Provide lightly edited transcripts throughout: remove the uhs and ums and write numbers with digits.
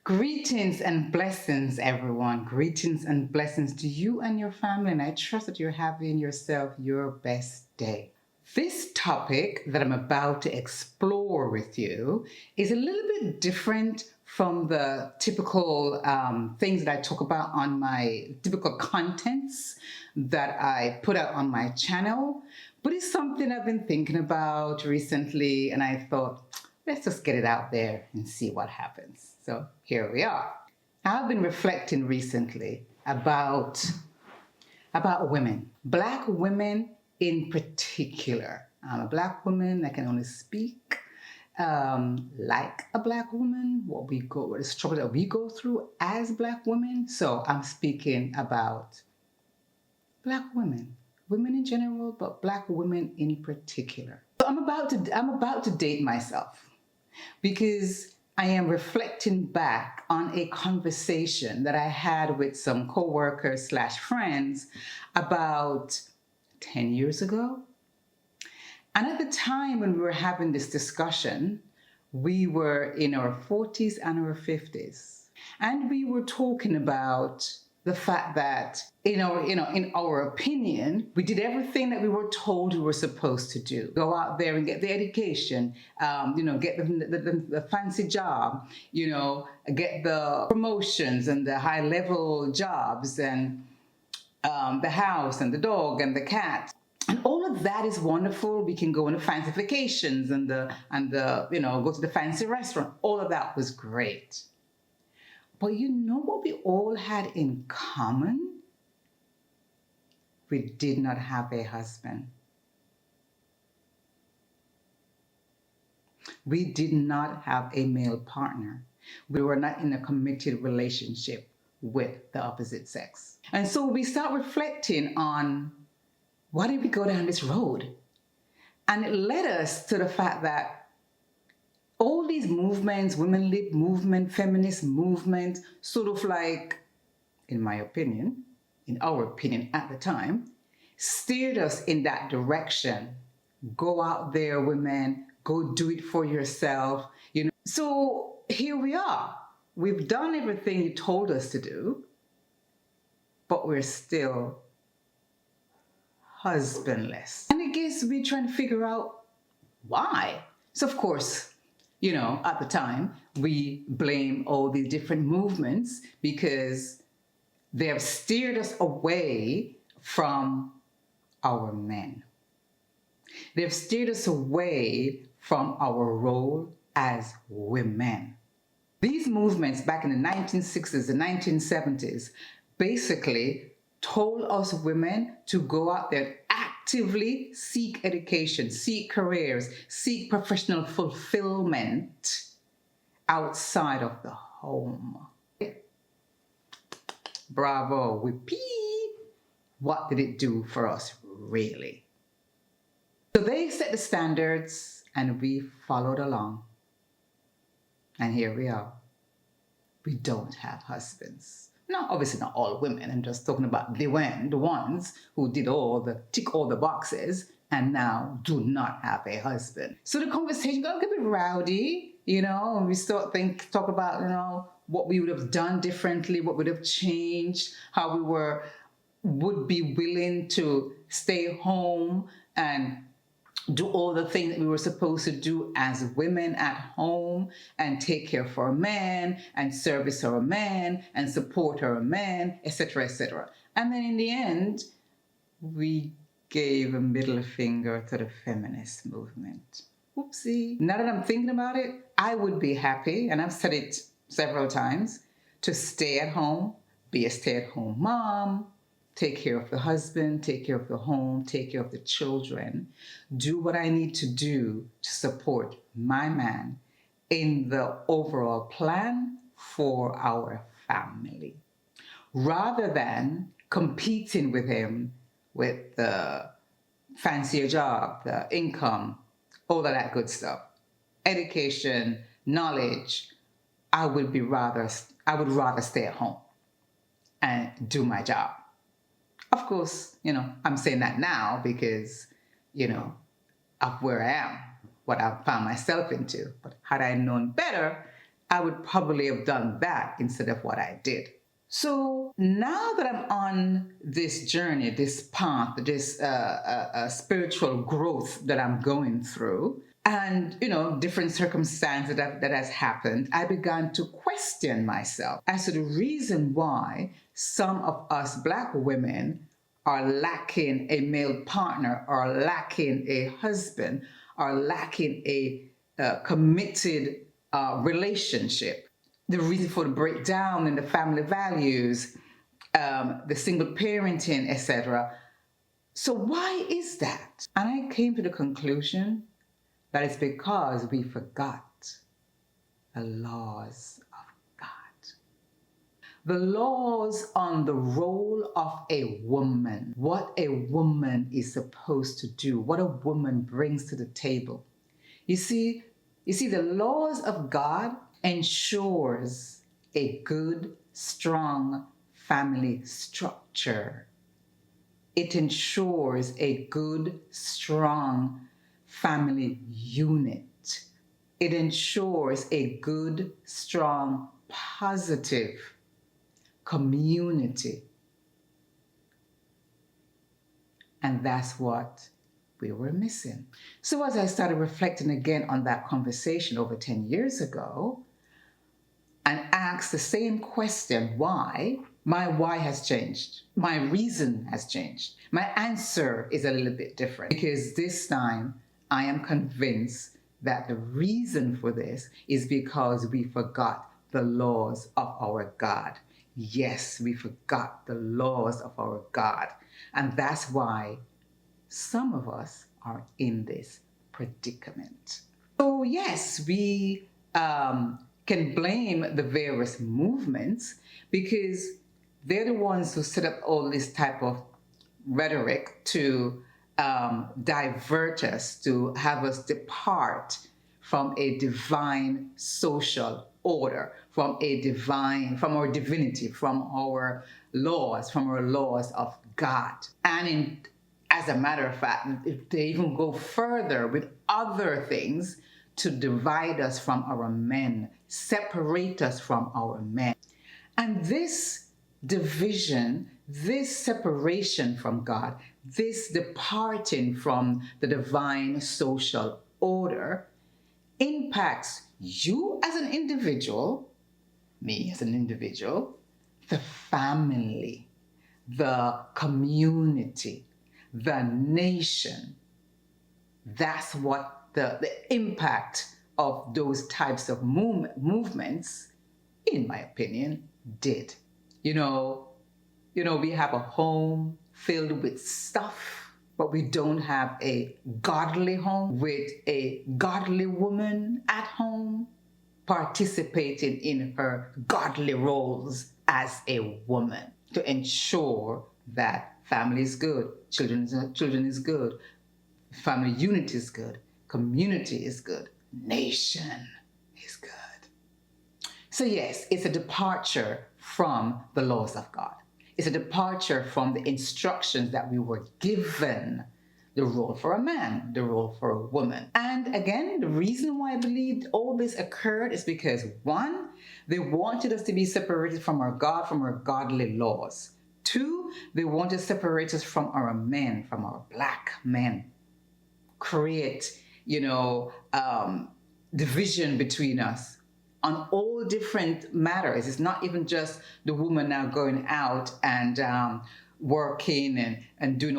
Greetings and blessings, everyone. Greetings and blessings to you and your family, and I trust that you're having yourself your best day. This topic that I'm about to explore with you is a little bit different from the typical things that I talk about on my typical contents that I put out on my channel, but it's something I've been thinking about recently, and I thought, let's just get it out there and see what happens. So here we are. I've been reflecting recently about women, Black women in particular. I'm a Black woman. I can only speak like a Black woman, what the struggle that we go through as Black women. So I'm speaking about Black women, women in general, but Black women in particular. So I'm about to date myself because I am reflecting back on a conversation that I had with some coworkers slash friends about 10 years ago. And at the time when we were having this discussion, we were in our 40s and our 50s. And we were talking about the fact that in our opinion, we did everything that we were told we were supposed to do. Go out there and get the education, get the fancy job, get the promotions and the high level jobs and the house and the dog and the cat. And all of that is wonderful. We can go on the fancy vacations and go to the fancy restaurant. All of that was great. But you know what we all had in common? We did not have a husband. We did not have a male partner. We were not in a committed relationship with the opposite sex. And so we start reflecting on, why did we go down this road? And it led us to the fact that all these movements, women lib movement, feminist movement, sort of like, in our opinion at the time, steered us in that direction. Go out there, women, go do it for yourself. So here we are. We've done everything you told us to do, but we're still husbandless. And I guess we're trying to figure out why. So of course, at the time, we blame all these different movements because they have steered us away from our men. They've steered us away from our role as women. These movements back in the 1960s and 1970s basically told us women to go out there, actively seek education, seek careers, seek professional fulfillment outside of the home. Bravo, whippy. What did it do for us, really? So they set the standards and we followed along. And here we are. We don't have husbands. No, obviously not all women. I'm just talking about the ones who tick all the boxes and now do not have a husband. So the conversation got a bit rowdy, and we talk about, what we would have done differently, what would have changed, how we would be willing to stay home and do all the things that we were supposed to do as women at home and take care of our man and service our man and support our man, etc., etc. And then in the end, we gave a middle finger to the feminist movement. Oopsie. Now that I'm thinking about it, I would be happy, and I've said it several times, to stay at home, be a stay-at-home mom, take care of the husband, take care of the home, take care of the children, do what I need to do to support my man in the overall plan for our family, rather than competing with him with the fancier job, the income, all of that good stuff, education, knowledge. I would rather stay at home and do my job. Of course, I'm saying that now because, of where I am, what I've found myself into. But had I known better, I would probably have done that instead of what I did. So now that I'm on this journey, this path, this spiritual growth that I'm going through, and different circumstances that has happened, I began to question myself as to the reason why some of us Black women are lacking a male partner, are lacking a husband, are lacking a committed relationship. The reason for the breakdown in the family values, the single parenting, etc. So why is that? And I came to the conclusion that it's because we forgot the laws of God. The laws on the role of a woman, what a woman is supposed to do, what a woman brings to the table. You see, the laws of God ensures a good, strong family structure. It ensures a good, strong family unit. It ensures a good, strong, positive community. And that's what we were missing. So as I started reflecting again on that conversation over 10 years ago, and asked the same question, why, my why has changed. My reason has changed. My answer is a little bit different because this time I am convinced that the reason for this is because we forgot the laws of our God. Yes, we forgot the laws of our God. And that's why some of us are in this predicament. So yes, we can blame the various movements because they're the ones who set up all this type of rhetoric to divert us, to have us depart from a divine social order, from our divinity, from our laws of God. And as a matter of fact, if they even go further with other things to divide us from our men, separate us from our men. And this division, this separation from God, this departing from the divine social order impacts you as an individual, me as an individual, the family, the community, the nation. That's what the impact of those types of movements, in my opinion, did. We have a home filled with stuff, but we don't have a godly home with a godly woman at home participating in her godly roles as a woman to ensure that family is good, children is good, family unity is good, community is good, nation is good. So yes, it's a departure from the laws of God. It's a departure from the instructions that we were given, the role for a man, the role for a woman. And again, the reason why I believe all this occurred is because, one, they wanted us to be separated from our God, from our godly laws. Two, they wanted to separate us from our men, from our Black men. Create, division between us on all different matters. It's not even just the woman now going out and working and doing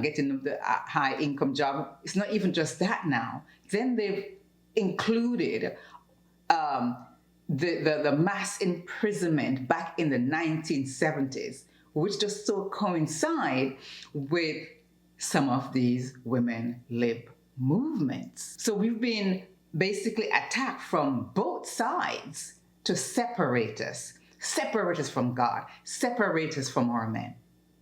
getting the high income job. It's not even just that now. Then they've included the mass imprisonment back in the 1970s, which just so coincide with some of these women lib movements. So we've been basically attacked from both sides to separate us from God, separate us from our men.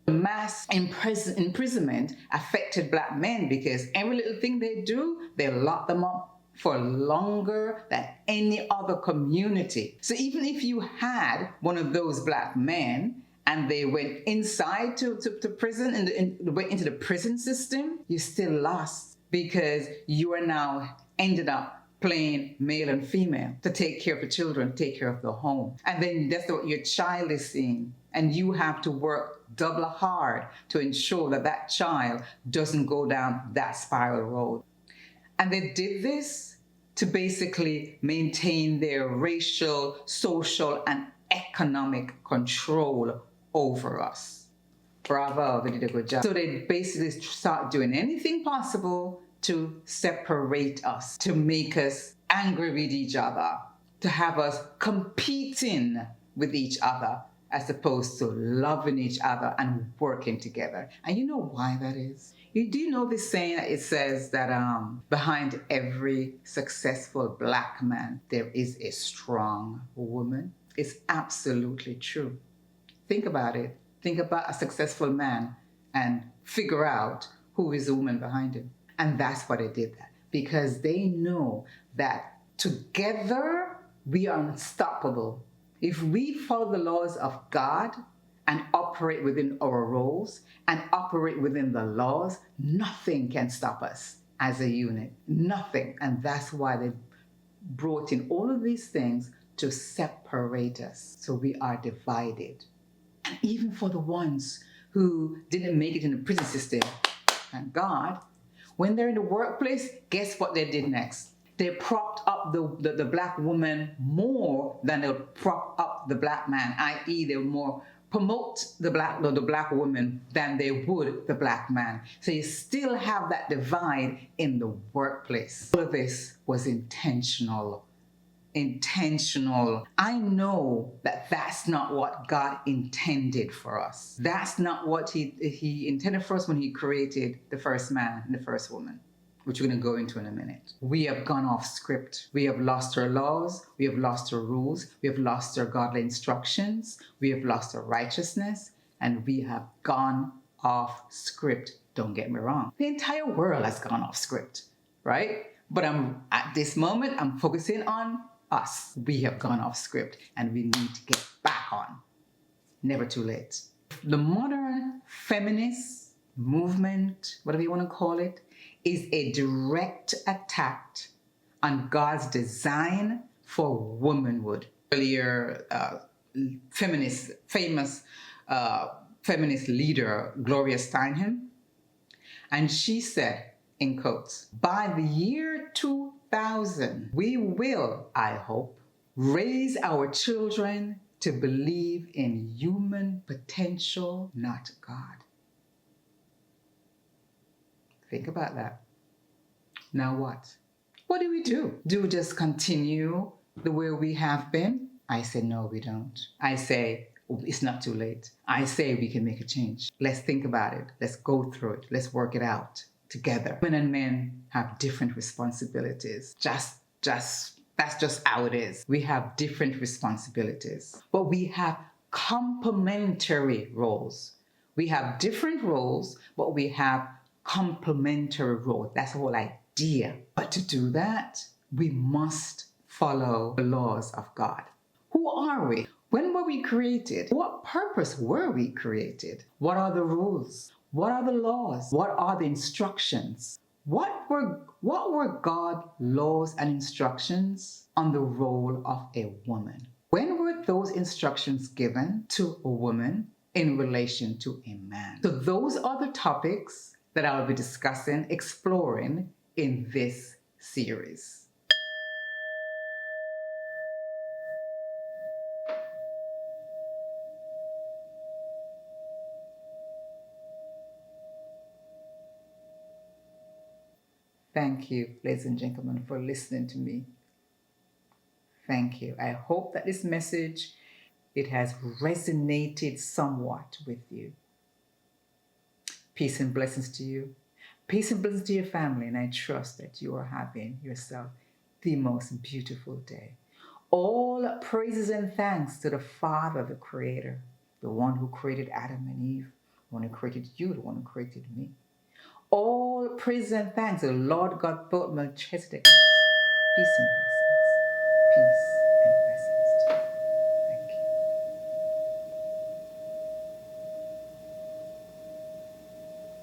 Mass imprisonment affected Black men because every little thing they do, they lock them up for longer than any other community. So even if you had one of those Black men and they went inside to prison and went into the prison system, you still lost because you are now ended up plain male and female, to take care of the children, take care of the home. And then that's what your child is seeing. And you have to work double hard to ensure that that child doesn't go down that spiral road. And they did this to basically maintain their racial, social, and economic control over us. Bravo, they did a good job. So they basically start doing anything possible to separate us, to make us angry with each other, to have us competing with each other, as opposed to loving each other and working together. And you know why that is? You do know this saying that it says that behind every successful black man, there is a strong woman. It's absolutely true. Think about it. Think about a successful man and figure out who is the woman behind him. And that's why they did that. Because they know that together we are unstoppable. If we follow the laws of God and operate within our roles and operate within the laws, nothing can stop us as a unit. Nothing. And that's why they brought in all of these things to separate us. So we are divided. And even for the ones who didn't make it in the prison system, thank God, when they're in the workplace, guess what they did next? They propped up the black woman more than they prop up the black man, i.e. they more promote the black woman than they would the black man. So you still have that divide in the workplace. All of this was intentional. I know that that's not what God intended for us. That's not what he intended for us when he created the first man and the first woman, which we're going to go into in a minute. We have gone off script. We have lost our laws. We have lost our rules. We have lost our godly instructions. We have lost our righteousness. And we have gone off script. Don't get me wrong. The entire world has gone off script, right? But at this moment, I'm focusing on us. We have gone off script and we need to get back on. Never too late. The modern feminist movement, whatever you want to call it, is a direct attack on God's design for womanhood. Earlier, famous feminist leader Gloria Steinem, and she said, in quotes, "By the year 2000, we will, I hope, raise our children to believe in human potential, not God." Think about that. Now what? What do we do? Do we just continue the way we have been? I say, no, we don't. I say, it's not too late. I say we can make a change. Let's think about it. Let's go through it. Let's work it out together. Women and men have different responsibilities. That's just how it is. We have different responsibilities, but we have complementary roles. We have different roles, but we have complementary roles. That's the whole idea. But to do that, we must follow the laws of God. Who are we? When were we created? What purpose were we created? What are the rules? What are the laws? What are the instructions? What were God's laws and instructions on the role of a woman? When were those instructions given to a woman in relation to a man? So those are the topics that I'll be discussing, exploring in this series. Thank you, ladies and gentlemen, for listening to me. Thank you. I hope that this message, it has resonated somewhat with you. Peace and blessings to you. Peace and blessings to your family, and I trust that you are having yourself the most beautiful day. All praises and thanks to the Father, the Creator, the one who created Adam and Eve, the one who created you, the one who created me. All praise and thanks to the Lord God, both Melchizedek. Peace and blessings. Peace.